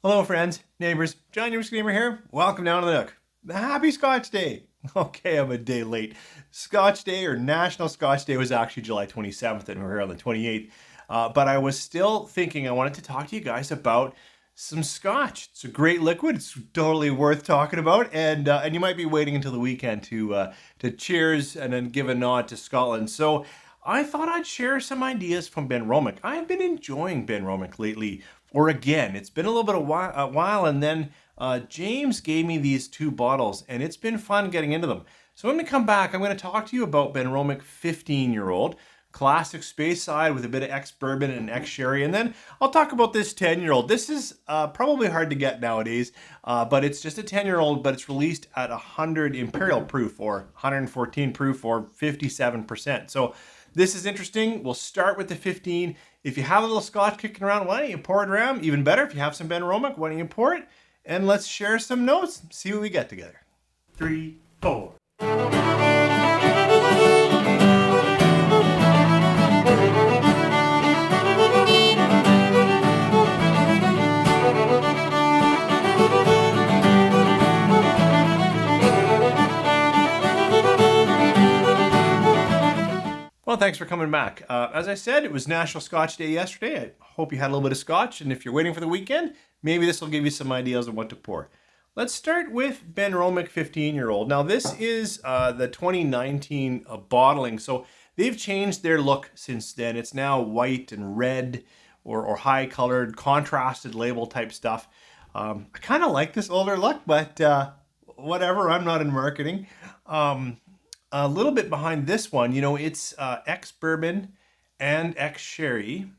Hello, friends, neighbors. John, your Gamer here. Welcome down to the Nook. Happy Scotch Day. Okay, I'm a day late. Scotch Day or National Scotch Day was actually July 27th, and we're here on the 28th. But I was still thinking I wanted to talk to you guys about some scotch. It's a great liquid. It's totally worth talking about, and you might be waiting until the weekend to cheers and then give a nod to Scotland. So I thought I'd share some ideas from Benromach. I've been enjoying Benromach lately, or again, it's been a little bit of a while, and then James gave me these two bottles, and it's been fun getting into them. So I'm going to come back. I'm going to talk to you about Benromach 15-year-old, classic Speyside with a bit of ex-bourbon and ex-sherry, and then I'll talk about this 10-year-old. This is probably hard to get nowadays, but it's just a 10-year-old, but it's released at 100 imperial proof, or 114 proof, or 57%. So this is interesting. We'll start with the 15. If you have a little scotch kicking around, why don't you pour it around? Even better, if you have some Benromach, why don't you pour it? And let's share some notes, see what we get together. 3, 4. Well, thanks for coming back. As I said, it was National Scotch Day yesterday. I hope you had a little bit of scotch, and if you're waiting for the weekend, maybe this will give you some ideas on what to pour. Let's start with Benromach 15-year-old. Now, this is the 2019 bottling, so they've changed their look since then. It's now white and red or high-colored, contrasted label type stuff. I kind of like this older look, but whatever, I'm not in marketing. A little bit behind this one, it's ex-bourbon and ex-sherry.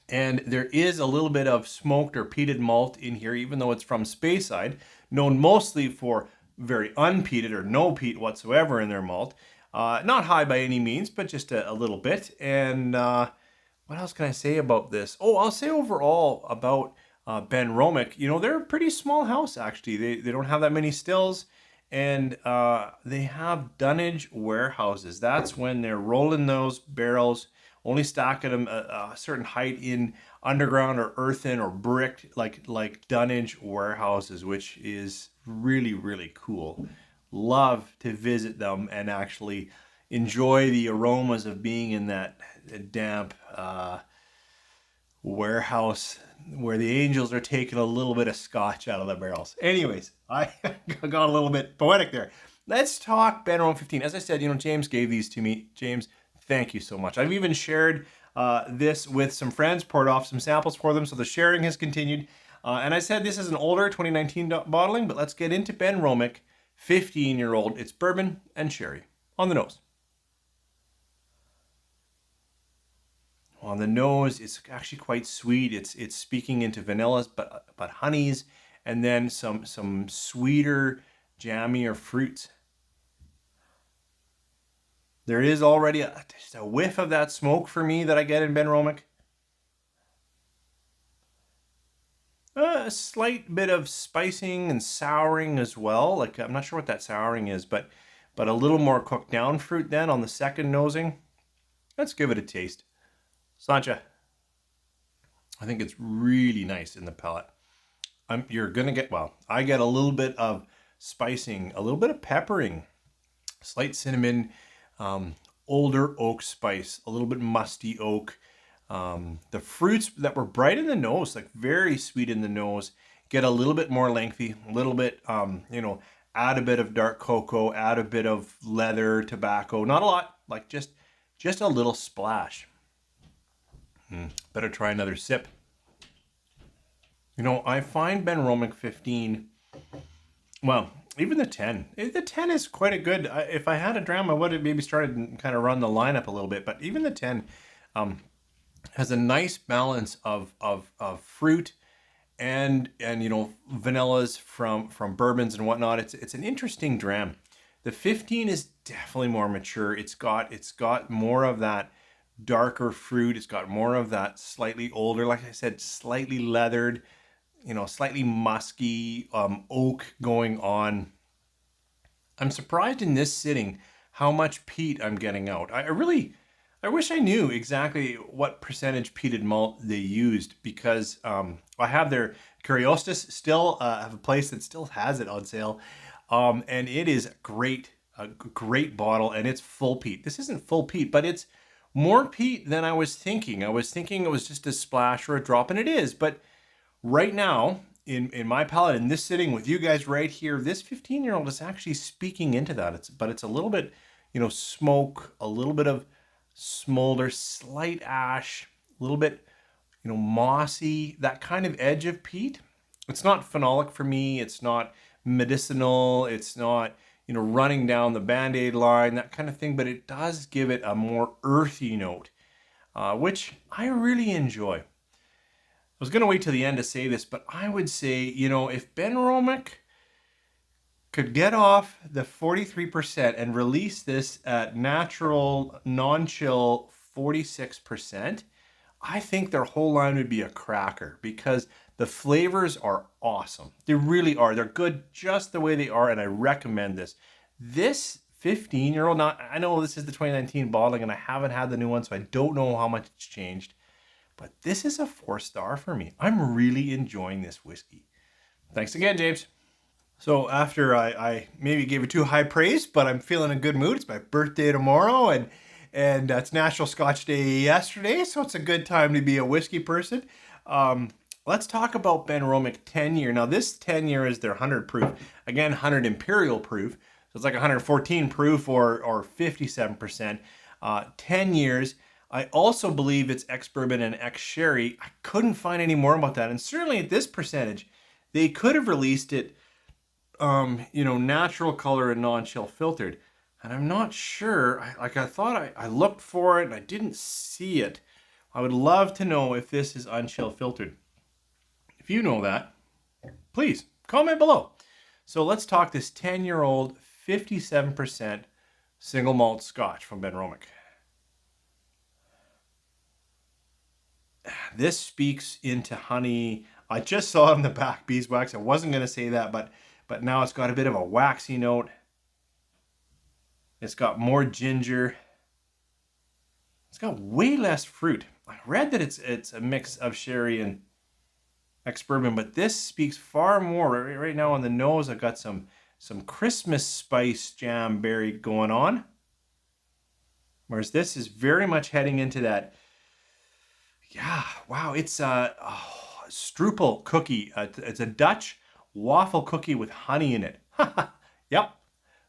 And there is a little bit of smoked or peated malt in here, even though it's from Speyside, known mostly for very unpeated or no peat whatsoever in their malt. Not high by any means, but just a little bit. And what else can I say about this? Oh, I'll say overall about Benromach, they're a pretty small house, actually. They don't have that many stills. And they have dunnage warehouses. That's when they're rolling those barrels, only stacking them a certain height in underground or earthen or bricked, like dunnage warehouses, which is really, really cool. Love to visit them and actually enjoy the aromas of being in that damp warehouse where the angels are taking a little bit of scotch out of the barrels. Anyways, I got a little bit poetic there. Let's talk Benromach 15. As I said, James gave these to me. James, thank you so much. I've even shared this with some friends, poured off some samples for them, so the sharing has continued. And I said this is an older 2019 bottling, but let's get into Benromach 15-year-old. It's bourbon and sherry. On the nose. On the nose, it's actually quite sweet. It's speaking into vanillas, but honeys, and then some sweeter, jammier fruits. There is already just a whiff of that smoke for me that I get in Benromach. A slight bit of spicing and souring as well. Like, I'm not sure what that souring is, but a little more cooked down fruit then on the second nosing. Let's give it a taste. Sancha, I think it's really nice in the palate. You're gonna get, I get a little bit of spicing, a little bit of peppering, slight cinnamon, older oak spice, a little bit musty oak. The fruits that were bright in the nose, like very sweet in the nose, get a little bit more lengthy, a little bit, add a bit of dark cocoa, add a bit of leather, tobacco, not a lot, like just a little splash. Better try another sip. I find Benromach 15, even the 10. The 10 is quite a good, if I had a dram, I would have maybe started and kind of run the lineup a little bit, but even the 10 has a nice balance of fruit and vanillas from bourbons and whatnot. It's an interesting dram. The 15 is definitely more mature. It's got more of that darker fruit. It's got more of that slightly older, like I said, slightly leathered, slightly musky oak going on. I'm surprised in this sitting how much peat I'm getting out. I really I wish I knew exactly what percentage peated malt they used because I have their Curiostas still. Have a place that still has it on sale, and it is a great bottle, and it's full peat. This isn't full peat, but it's more peat than I was thinking. I was thinking it was just a splash or a drop, and it is. But right now, in my palate, and this sitting with you guys right here, this 15-year-old is actually speaking into that. It's a little bit, smoke, a little bit of smolder, slight ash, a little bit, mossy, that kind of edge of peat. It's not phenolic for me. It's not medicinal. It's not, running down the Band-Aid line, that kind of thing, but it does give it a more earthy note, which I really enjoy. I was going to wait till the end to say this, but I would say, if Benromach could get off the 43% and release this at natural, non-chill 46%, I think their whole line would be a cracker because the flavors are awesome. They really are. They're good just the way they are, and I recommend this. This 15-year-old, now I know this is the 2019 bottling, and I haven't had the new one, so I don't know how much it's changed, but this is a 4-star for me. I'm really enjoying this whiskey. Thanks again, James. So after I maybe gave it too high praise, but I'm feeling in a good mood. It's my birthday tomorrow, and it's National Scotch Day yesterday, so it's a good time to be a whiskey person. Let's talk about Benromach 10-year. Now this 10-year is their 100 proof. Again, 100 imperial proof. So it's like 114 proof or 57%. 10 years. I also believe it's ex-bourbon and ex-sherry. I couldn't find any more about that. And certainly at this percentage, they could have released it, natural color and non-chill filtered. And I'm not sure, I thought I looked for it and I didn't see it. I would love to know if this is unchill filtered. If you know that, please comment below. So let's talk this 10-year-old 57% single malt Scotch from Benromach. This speaks into honey. I just saw it on the back, beeswax. I wasn't going to say that, but now it's got a bit of a waxy note. It's got more ginger. It's got way less fruit. I read that it's a mix of sherry and ex-bourbon, but this speaks far more. Right now on the nose, I've got some Christmas spice jam berry going on. Whereas this is very much heading into that, yeah, wow, it's a strupel cookie. It's a Dutch waffle cookie with honey in it. Yep,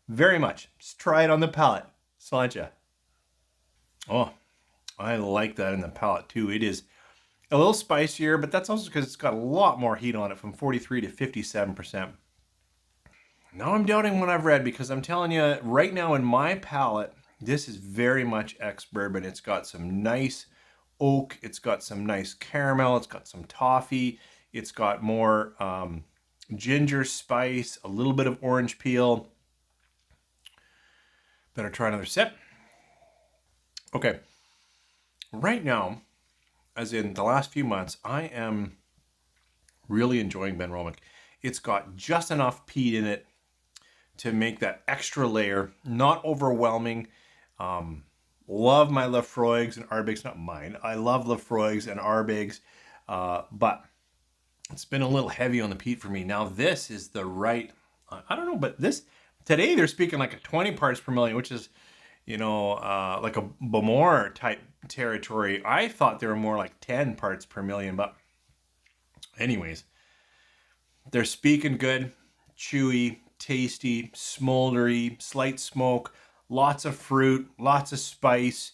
very much. Just try it on the palate. Sláinte. Oh, I like that in the palate too. It is a little spicier, but that's also because it's got a lot more heat on it, from 43 to 57%. Now I'm doubting what I've read, because I'm telling you right now in my palate, this is very much ex-bourbon. It's got some nice oak. It's got some nice caramel. It's got some toffee. It's got more ginger spice, a little bit of orange peel. Better try another sip. Okay. Right now, as in the last few months, I am really enjoying Benromach. It's got just enough peat in it to make that extra layer, not overwhelming. Love my Lafroigs and Arbigs, not mine. I love Lafroigs and Arbigs, but it's been a little heavy on the peat for me. Now this is the right, I don't know, but this, today they're speaking like a 20 parts per million, which is, like a Bowmore type territory. I thought they were more like 10 parts per million, but anyways, they're speaking good, chewy, tasty, smoldery, slight smoke, lots of fruit, lots of spice.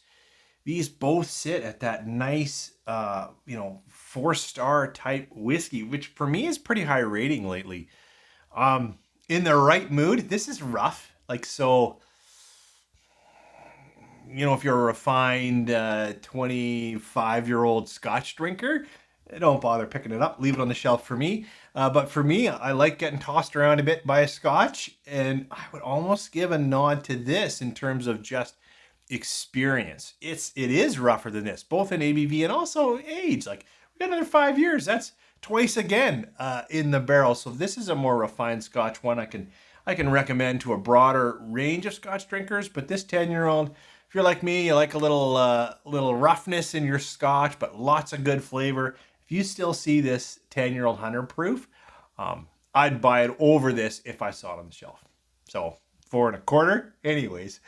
These both sit at that nice, 4-star type whiskey, which for me is pretty high rating lately. In the right mood, this is rough. Like, so, if you're a refined 25-year-old Scotch drinker, don't bother picking it up. Leave it on the shelf for me. But for me, I like getting tossed around a bit by a Scotch, and I would almost give a nod to this in terms of just experience. It is rougher than this, both in ABV and also age. Like, we got another 5 years. That's twice again in the barrel. So this is a more refined Scotch, one I can recommend to a broader range of Scotch drinkers. But this 10-year-old If you're like me, you like a little roughness in your Scotch, but lots of good flavor. If you still see this 10-year-old 100 proof, I'd buy it over this if I saw it on the shelf. So 4.25. Anyways,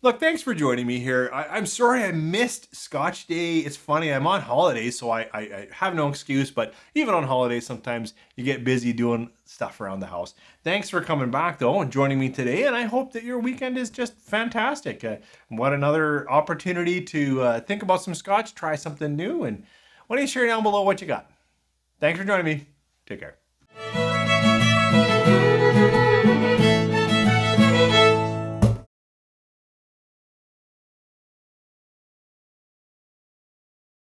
look, thanks for joining me here. I'm sorry I missed Scotch Day. It's funny, I'm on holidays, so I have no excuse, but even on holidays, sometimes you get busy doing stuff around the house. Thanks for coming back, though, and joining me today, and I hope that your weekend is just fantastic. What another opportunity to think about some Scotch, try something new, and why don't you share down below what you got? Thanks for joining me. Take care.